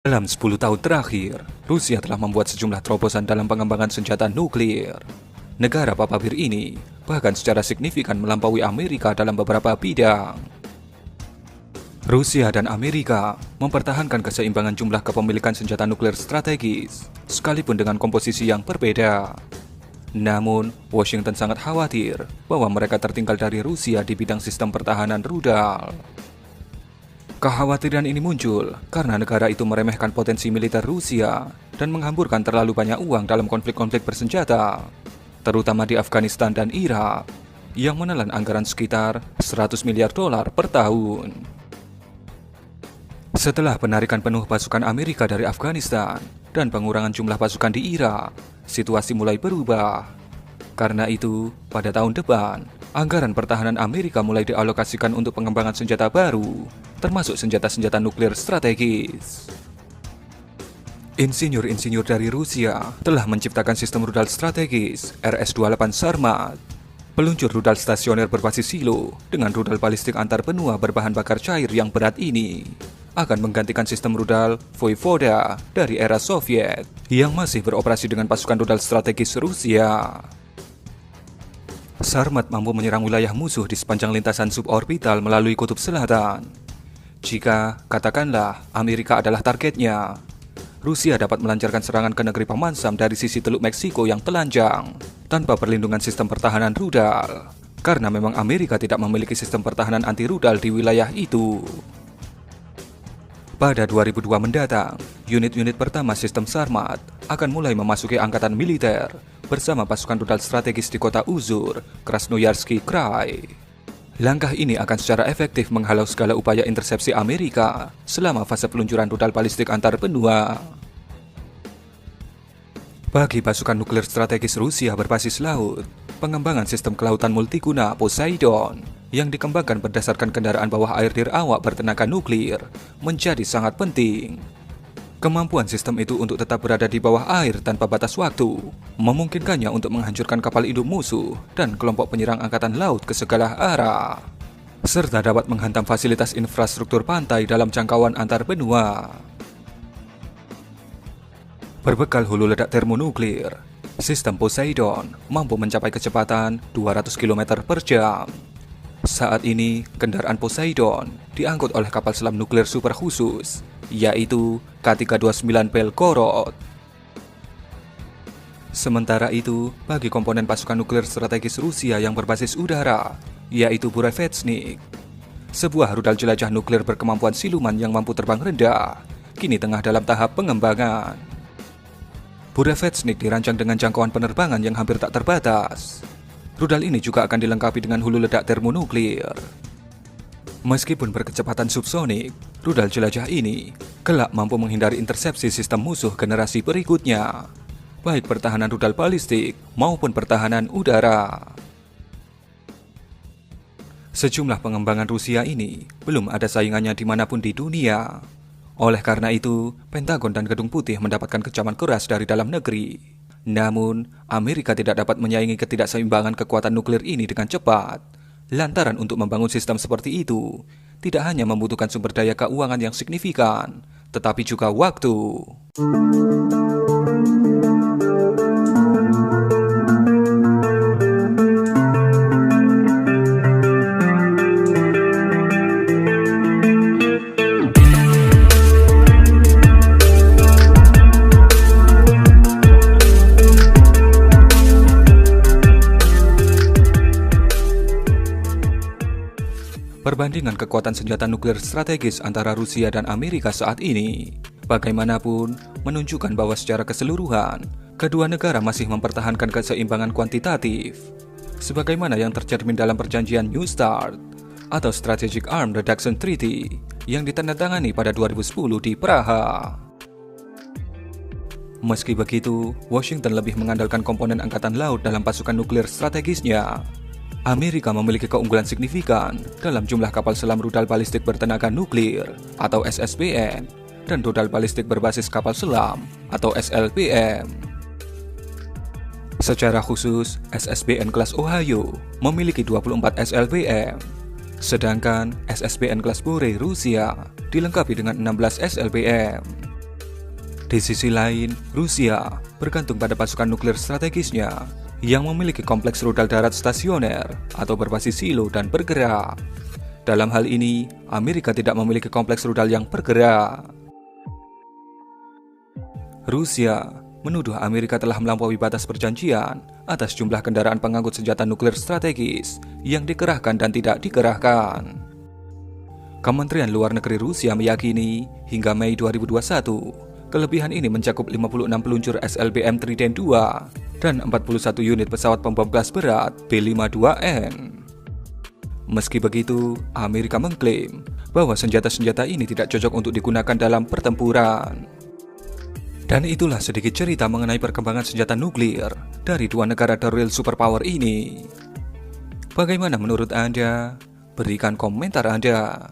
Dalam 10 tahun terakhir, Rusia telah membuat sejumlah terobosan dalam pengembangan senjata nuklir. Negara papabir ini bahkan secara signifikan melampaui Amerika dalam beberapa bidang. Rusia dan Amerika mempertahankan keseimbangan jumlah kepemilikan senjata nuklir strategis, sekalipun dengan komposisi yang berbeda. Namun, Washington sangat khawatir bahwa mereka tertinggal dari Rusia di bidang sistem pertahanan rudal. Kekhawatiran ini muncul karena negara itu meremehkan potensi militer Rusia dan menghamburkan terlalu banyak uang dalam konflik-konflik bersenjata, terutama di Afghanistan dan Irak, yang menelan anggaran sekitar 100 miliar dolar per tahun. Setelah penarikan penuh pasukan Amerika dari Afghanistan dan pengurangan jumlah pasukan di Irak, situasi mulai berubah. Karena itu, pada tahun depan, anggaran pertahanan Amerika mulai dialokasikan untuk pengembangan senjata baru, termasuk senjata-senjata nuklir strategis. Insinyur-insinyur dari Rusia telah menciptakan sistem rudal strategis RS-28 Sarmat, peluncur rudal stasioner berbasis silo dengan rudal balistik antar benua berbahan bakar cair yang berat ini akan menggantikan sistem rudal Voyvoda dari era Soviet yang masih beroperasi dengan pasukan rudal strategis Rusia. Sarmat mampu menyerang wilayah musuh di sepanjang lintasan suborbital melalui kutub selatan. Jika, katakanlah, Amerika adalah targetnya, Rusia dapat melancarkan serangan ke negeri pemansam dari sisi Teluk Meksiko yang telanjang tanpa perlindungan sistem pertahanan rudal, karena memang Amerika tidak memiliki sistem pertahanan anti rudal di wilayah itu. Pada 2002 mendatang, unit-unit pertama sistem Sarmat akan mulai memasuki angkatan militer bersama pasukan rudal strategis di kota Uzur, Krasnoyarsky Krai. Langkah ini akan secara efektif menghalau segala upaya intersepsi Amerika selama fase peluncuran rudal balistik antar benua. Bagi pasukan nuklir strategis Rusia berbasis laut, pengembangan sistem kelautan multiguna Poseidon yang dikembangkan berdasarkan kendaraan bawah air nirawak bertenaga nuklir menjadi sangat penting. Kemampuan sistem itu untuk tetap berada di bawah air tanpa batas waktu memungkinkannya untuk menghancurkan kapal induk musuh dan kelompok penyerang angkatan laut ke segala arah, serta dapat menghantam fasilitas infrastruktur pantai dalam jangkauan antar benua. Berbekal hulu ledak termonuklir, sistem Poseidon mampu mencapai kecepatan 200 km per jam. Saat ini, kendaraan Poseidon diangkut oleh kapal selam nuklir super khusus, yaitu K-329 Belgorod. Sementara itu, bagi komponen pasukan nuklir strategis Rusia yang berbasis udara, yaitu Burevestnik, sebuah rudal jelajah nuklir berkemampuan siluman yang mampu terbang rendah, kini tengah dalam tahap pengembangan. Burevestnik dirancang dengan jangkauan penerbangan yang hampir tak terbatas. Rudal ini juga akan dilengkapi dengan hulu ledak termonuklir. Meskipun berkecepatan subsonik, rudal jelajah ini kelak mampu menghindari intersepsi sistem musuh generasi berikutnya, baik pertahanan rudal balistik maupun pertahanan udara. Sejumlah pengembangan Rusia ini belum ada saingannya dimanapun di dunia. Oleh karena itu, Pentagon dan Gedung Putih mendapatkan kecaman keras dari dalam negeri. Namun, Amerika tidak dapat menyaingi ketidakseimbangan kekuatan nuklir ini dengan cepat. Lantaran untuk membangun sistem seperti itu, tidak hanya membutuhkan sumber daya keuangan yang signifikan, tetapi juga waktu. Perbandingan kekuatan senjata nuklir strategis antara Rusia dan Amerika saat ini, bagaimanapun, menunjukkan bahwa secara keseluruhan, kedua negara masih mempertahankan keseimbangan kuantitatif, sebagaimana yang tercermin dalam perjanjian New START atau Strategic Arms Reduction Treaty yang ditandatangani pada 2010 di Praha. Meski begitu, Washington lebih mengandalkan komponen angkatan laut dalam pasukan nuklir strategisnya. Amerika memiliki keunggulan signifikan dalam jumlah kapal selam rudal balistik bertenaga nuklir atau SSBN dan rudal balistik berbasis kapal selam atau SLBM. Secara khusus, SSBN kelas Ohio memiliki 24 SLBM, sedangkan SSBN kelas Bore Rusia dilengkapi dengan 16 SLBM. Di sisi lain, Rusia bergantung pada pasukan nuklir strategisnya yang memiliki kompleks rudal darat stasioner atau berbasis silo dan bergerak. Dalam hal ini, Amerika tidak memiliki kompleks rudal yang bergerak. Rusia menuduh Amerika telah melampaui batas perjanjian atas jumlah kendaraan pengangkut senjata nuklir strategis yang dikerahkan dan tidak dikerahkan. Kementerian Luar Negeri Rusia meyakini hingga Mei 2021, kelebihan ini mencakup 56 peluncur SLBM Trident 2 dan 41 unit pesawat pembom kelas berat B-52N. Meski begitu, Amerika mengklaim bahwa senjata-senjata ini tidak cocok untuk digunakan dalam pertempuran. Dan itulah sedikit cerita mengenai perkembangan senjata nuklir dari dua negara the real superpower ini. Bagaimana menurut Anda? Berikan komentar Anda.